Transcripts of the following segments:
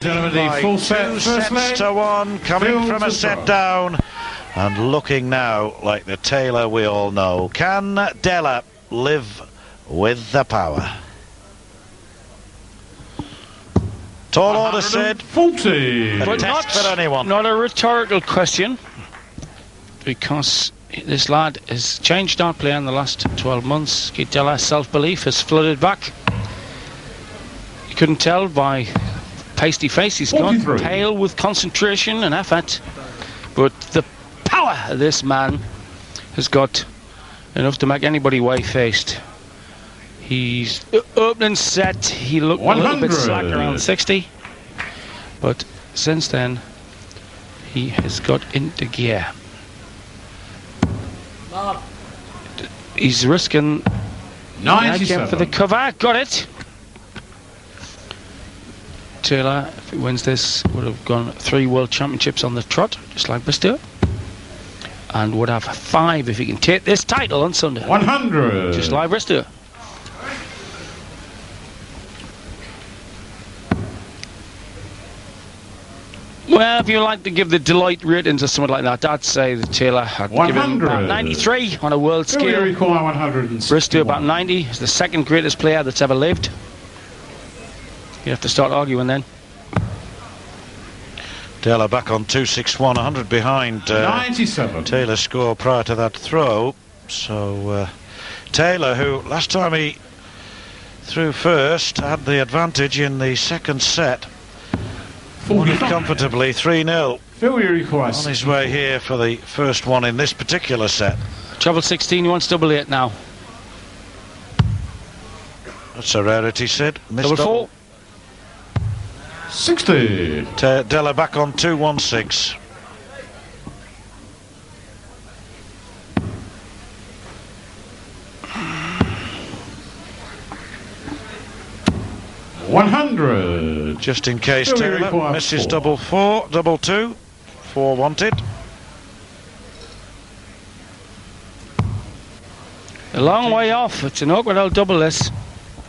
The full set, two sets to one, coming from a set down, and looking now like the Taylor we all know. Can Della live with the power? Tall order said, 40. But test for anyone. Not a rhetorical question, because this lad has changed our play in the last 12 months. Della's self-belief has flooded back. You couldn't tell by pasty face, he's gone pale with concentration and effort, but the power of this man has got enough to make anybody white-faced. He's opening set, he looked 100. A little bit slack around 60, but since then he has got into gear. He's risking 97 for the cover. Got it. Taylor, if he wins this, would have gone 3 World Championships on the trot, just like Bristow, and would have 5 if he can take this title on Sunday. 100, just like Bristow. Well, if you like to give the Deloitte ratings or something like that, I'd say that Taylor had given him about 93 on a world scale. Require 100. Bristow about 90. He's the second greatest player that's ever lived. You have to start arguing then. Taylor back on 261, 100 behind 97. Taylor's score prior to that throw. So Taylor, who last time he threw first, had the advantage in the second set. Won it comfortably 3-0. On his way here for the first one in this particular set. Treble 16, he wants double 8 now. That's a rarity, Sid. Double 4. 60. Della back on 216. $100. Just in case Taylor misses double 4, double 2. 4 wanted. A long way off. It's an awkward old double this.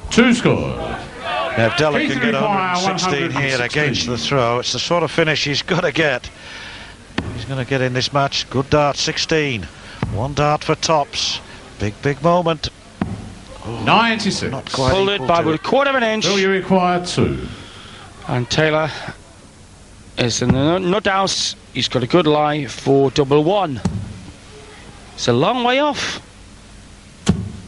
2 scores. Yeah, if Della can get 116 here against the throw, it's the sort of finish he's got to get. He's going to get in this match. Good dart, 16. 1 dart for tops. Big moment. Oh, 96. Not quite. Pulled it by a quarter of an inch. Will you require 2? And Taylor is in the nut house. He's got a good lie for double 1. It's a long way off.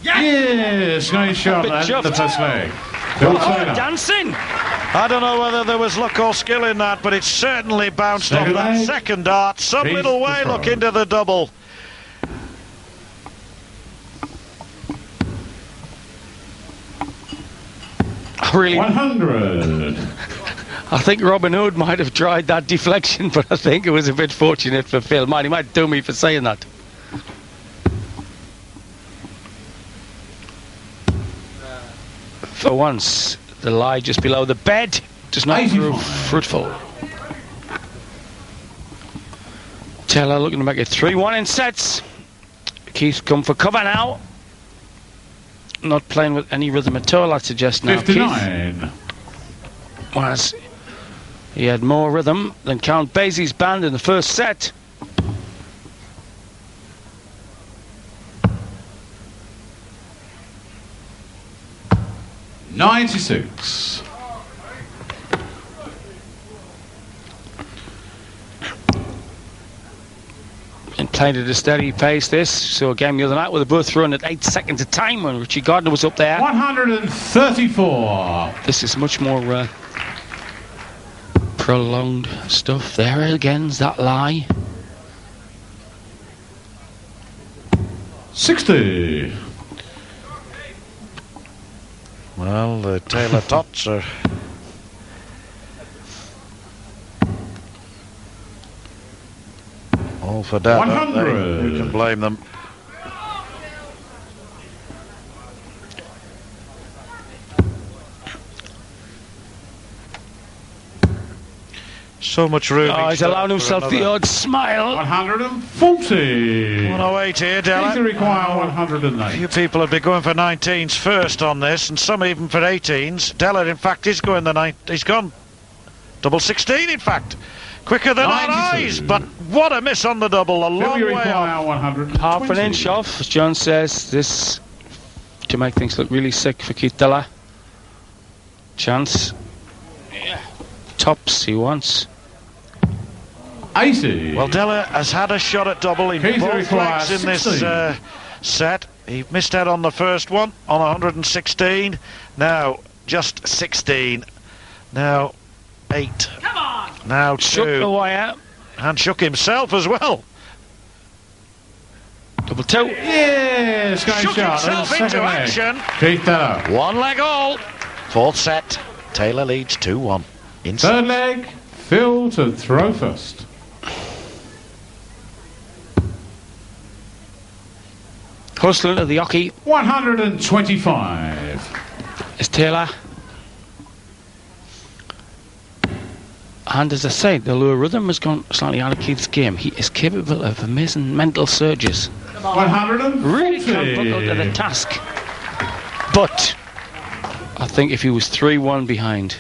Yes, nice shot at the first leg. Dancing. I don't know whether there was luck or skill in that, but it certainly bounced off that second dart. Some little way look into the double. Really, 100. I think Robin Hood might have tried that deflection, but I think it was a bit fortunate for Phil. He might do me for saying that. For once, the lie just below the bed does not prove fruitful. Taylor looking to make it 3-1 in sets. Keith come for cover now. Not playing with any rhythm at all, I'd suggest now. 59. Keith, whereas he had more rhythm than Count Basie's band in the first set. $96. And played at a steady pace this. So a game the other night where they both run at 8 seconds a time when Richie Gardner was up there. 134. This is much more prolonged stuff. There again's that lie. 60. Well, the Taylor tots are all for Della. 100. Who can blame them? So much room. Oh, he's allowed himself the odd smile. 140. 108 here, Della. These require 108. A few people would be going for 19s first on this, and some even for 18s. Della, in fact, is going the 9. He's gone Double 16, in fact. Quicker than our 92. eyes, but what a miss on the double. A long Feel you way require off. 120. Half an inch off, as John says. This to make things look really sick for Keith Della. Chance. Yeah. Tops he wants. 80. Well, Della has had a shot at double in Keith both requires legs in this 16. set. He missed out on the first one on 116. Now just 16. Now 8. Come on! Now Shook 2. the wire. And shook himself as well. Double 2. Yes, going Shook shot. himself And into second leg. action. Keith Della. One leg all. Fourth set. Taylor leads 2-1. Inside. Third leg. Phil to throw first. Hustling to the hockey 125. is Taylor. And as I say, the lure rhythm has gone slightly out of Keith's game. He is capable of amazing mental surges. 140. Really can't buckle to the task. But I think if he was 3-1 behind,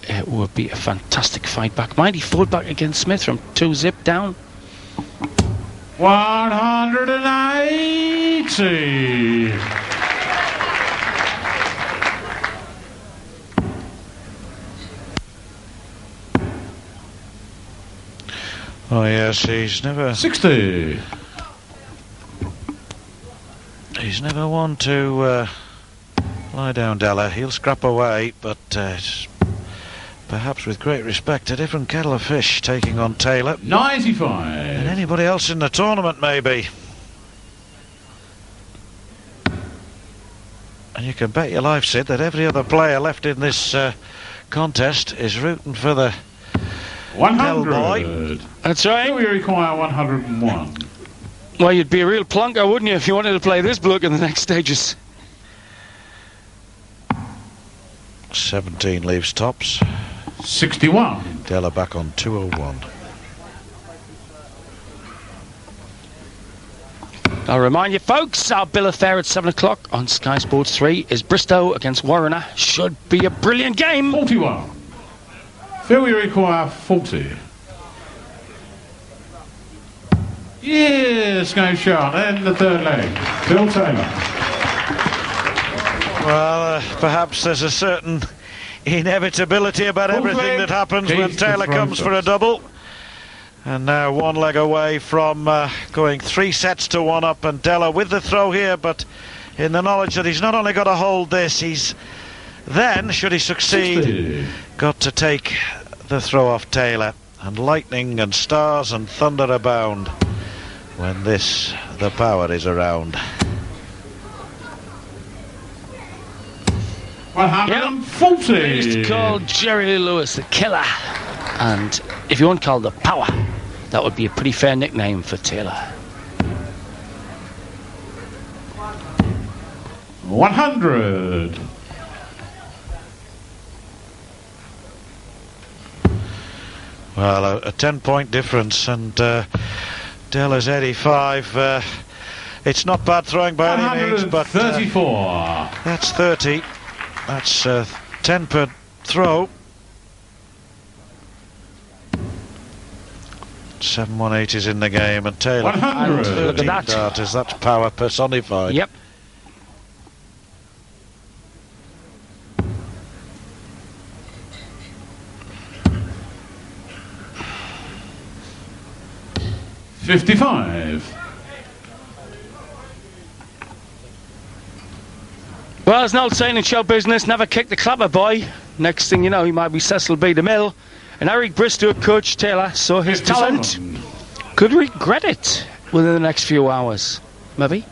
it would be a fantastic fight back. Mind he fought back against Smith from 2-zip down. 180. Oh yes, he's never 60. one to lie down, Della. He'll scrap away, but perhaps with great respect, a different kettle of fish taking on Taylor 95. and anybody else in the tournament, maybe. And you can bet your life, Sid, that every other player left in this contest is rooting for the 100. That's right. Do we require 101? Well, you'd be a real plonker, wouldn't you, if you wanted to play this bloke in the next stages. 17 leaves tops. 61. Della back on 201. I'll remind you, folks, our bill of fare at 7 o'clock on Sky Sports 3 is Bristow against Warrener. Should be a brilliant game. 41. Feel we require 40. Yes, go shot. And the third leg. Phil Taylor. Well, perhaps there's a certain inevitability about Full everything leg. that happens Keith when Taylor to throw comes for a first. double. And now one leg away from going 3 sets to 1 up, and Della with the throw here, but in the knowledge that he's not only got to hold this, he's then, should he succeed, 60. got to take the throw off Taylor. And lightning and stars and thunder abound when the power is around. 140. They used to call Jerry Lee Lewis the killer. And if you want to call the power, that would be a pretty fair nickname for Taylor. 100. Well, a 10-point difference, and Della's 85. It's not bad throwing by any means, but 134. that's 30. That's 10 per throw. 7-1-8 is in the game, and Taylor 100. Look at that. darters. That's power personified. Yep. $55. Well, there's an old saying in show business, never kick the clapper, boy. Next thing you know, he might be Cecil B. DeMille. And Eric Bristow, Coach Taylor, saw his 57. talent. Could regret it within the next few hours. Maybe.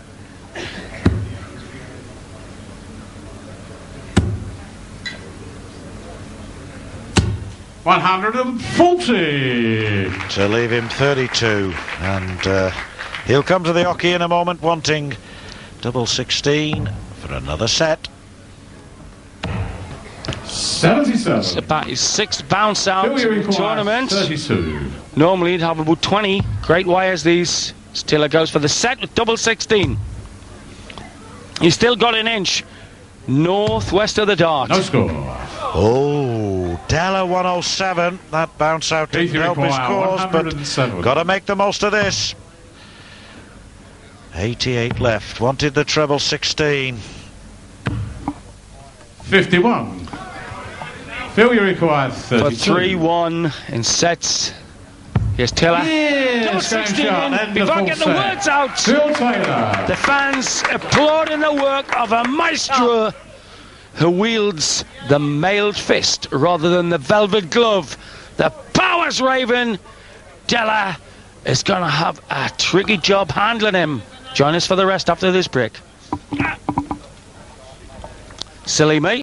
$140. To leave him 32, and he'll come to the hockey in a moment, wanting double 16 for another set. 77. It's about his 6th bounce out Feel in we the require tournament. 32. Normally he'd have about 20. Great wires these. Taylor goes for the set with double 16. He's still got an inch northwest of the dart. No score. Oh, Oh, Della 107. That bounce out didn't Keith help his require cause, but 107. got to make the most of this. 88 left. Wanted the treble 16. 51. Phil, you require 32. For 3-1 in sets. Here's Taylor. Yes, Double 16 shot, in. end Before I full get the set. words out, Phil Taylor. the fans applauding the work of a maestro who wields the mailed fist rather than the velvet glove. The power's raving. Della is going to have a tricky job handling him. Join us for the rest after this break. Silly me.